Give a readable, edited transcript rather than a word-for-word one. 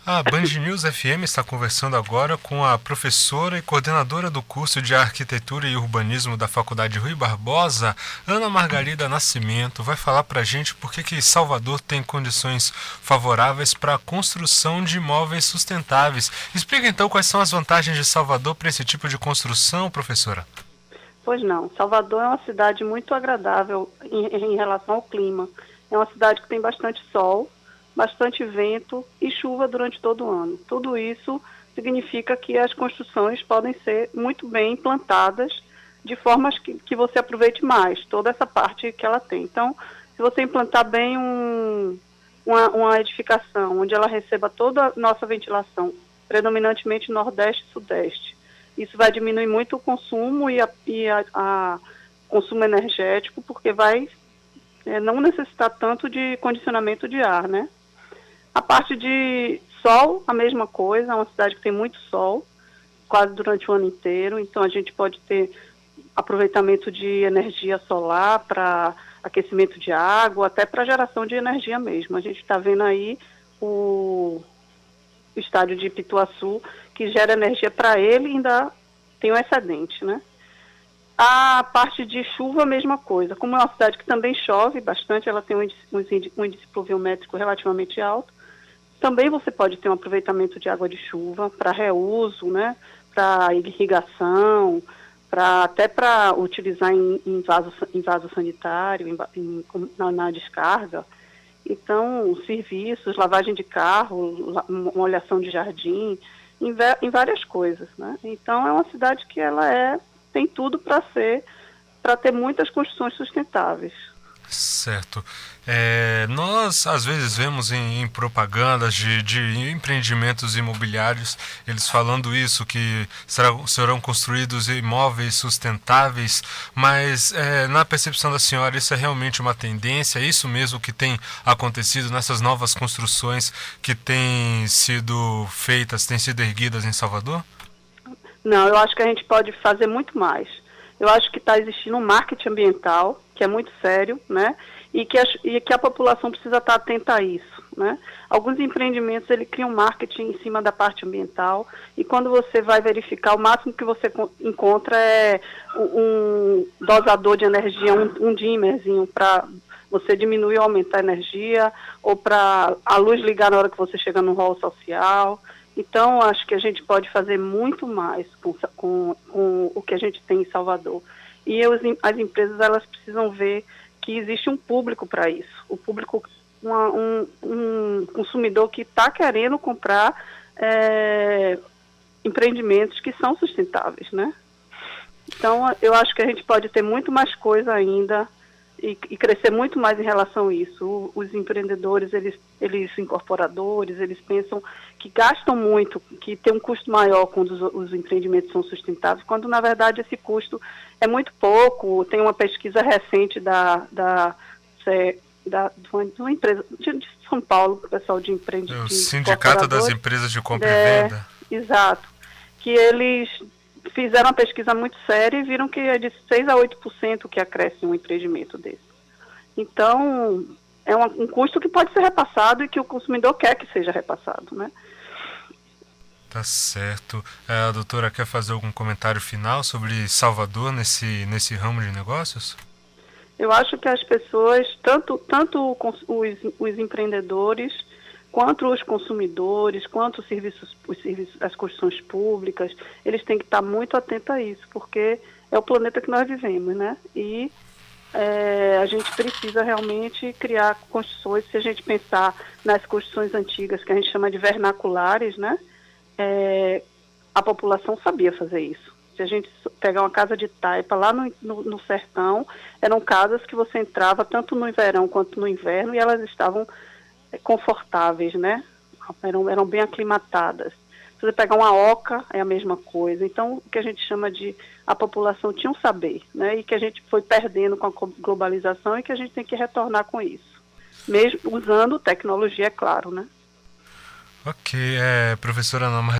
A Band News FM está conversando agora com a professora e coordenadora do curso de Arquitetura e Urbanismo da Faculdade Rui Barbosa, Ana Margarida Nascimento. Vai falar para a gente por que Salvador tem condições favoráveis para a construção de imóveis sustentáveis. Explica então quais são as vantagens de Salvador para esse tipo de construção, professora. Pois não, Salvador é uma cidade muito agradável em relação ao clima. É uma cidade que tem bastante sol, bastante vento e chuva durante todo o ano. Tudo isso significa que as construções podem ser muito bem implantadas de formas que você aproveite mais toda essa parte que ela tem. Então, se você implantar bem uma edificação onde ela receba toda a nossa ventilação, predominantemente nordeste e sudeste, isso vai diminuir muito o consumo e a consumo energético, porque vai não necessitar tanto de condicionamento de ar, né? A parte de sol, a mesma coisa, é uma cidade que tem muito sol, quase durante o ano inteiro, então a gente pode ter aproveitamento de energia solar para aquecimento de água, até para geração de energia mesmo. A gente está vendo aí o estádio de Pituaçu, que gera energia para ele e ainda tem um excedente, né? A parte de chuva, a mesma coisa. Como é uma cidade que também chove bastante, ela tem um índice pluviométrico relativamente alto, também você pode ter um aproveitamento de água de chuva para reuso, né? Para irrigação, até para utilizar em vaso sanitário, na descarga. Então, serviços, lavagem de carro, molhação de jardim, em várias coisas, né? Então, é uma cidade que ela tem tudo para ter muitas construções sustentáveis. Certo. Nós às vezes vemos em propagandas de empreendimentos imobiliários eles falando isso, que serão construídos imóveis sustentáveis, mas na percepção da senhora isso é realmente uma tendência? É isso mesmo que tem acontecido nessas novas construções que têm sido feitas, têm sido erguidas em Salvador? Não, eu acho que a gente pode fazer muito mais. Eu acho que está existindo um marketing ambiental, que é muito sério, né? E que a população precisa estar atenta a isso, né? Alguns empreendimentos, ele criam marketing em cima da parte ambiental, e quando você vai verificar, o máximo que você encontra é um dosador de energia, um dimmerzinho, para você diminuir ou aumentar a energia, ou para a luz ligar na hora que você chega no hall social. Então, acho que a gente pode fazer muito mais com o que a gente tem em Salvador. E as empresas, elas precisam ver que existe um público para isso. O público, um consumidor que está querendo comprar empreendimentos que são sustentáveis, né? Então, eu acho que a gente pode ter muito mais coisa ainda e crescer muito mais em relação a isso. Os empreendedores, eles incorporadores, eles pensam que gastam muito, que tem um custo maior quando os empreendimentos são sustentáveis, quando na verdade esse custo é muito pouco. Tem uma pesquisa recente de uma empresa de São Paulo, o pessoal de empreendimentos. O Sindicato das Empresas de Compra e Venda. Exato. Que eles fizeram uma pesquisa muito séria e viram que é de 6 a 8% que acresce um empreendimento desse. Então, é um custo que pode ser repassado e que o consumidor quer que seja repassado, né? Tá certo. A doutora quer fazer algum comentário final sobre Salvador nesse ramo de negócios? Eu acho que as pessoas, tanto os empreendedores, quanto os consumidores, quanto os serviços, as construções públicas, eles têm que estar muito atentos a isso, porque é o planeta que nós vivemos, né? E a gente precisa realmente criar construções. Se a gente pensar nas construções antigas, que a gente chama de vernaculares, né? A população sabia fazer isso. Se a gente pegar uma casa de taipa lá no sertão, eram casas que você entrava tanto no verão quanto no inverno e elas estavam confortáveis, né? Eram bem aclimatadas. Se você pegar uma oca, é a mesma coisa. Então, o que a gente chama de a população tinha um saber, né? E que a gente foi perdendo com a globalização e que a gente tem que retornar com isso. Mesmo usando tecnologia, é claro, né? Ok, professora Ana